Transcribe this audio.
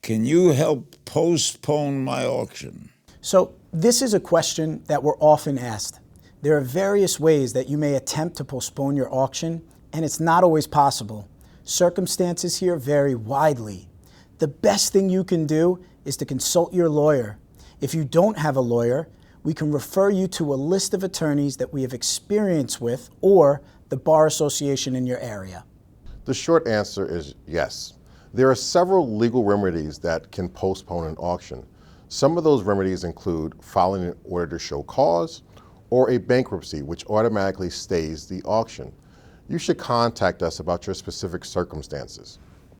Can you help postpone my auction? So this is a question that we're often asked. There are various ways that you may attempt to postpone your auction, and it's not always possible. Circumstances here vary widely. The best thing you can do is to consult your lawyer. If you don't have a lawyer, we can refer you to a list of attorneys that we have experience with or the bar association in your area. The short answer is yes. There are several legal remedies that can postpone an auction. Some of those remedies include filing an order to show cause or a bankruptcy, which automatically stays the auction. You should contact us about your specific circumstances.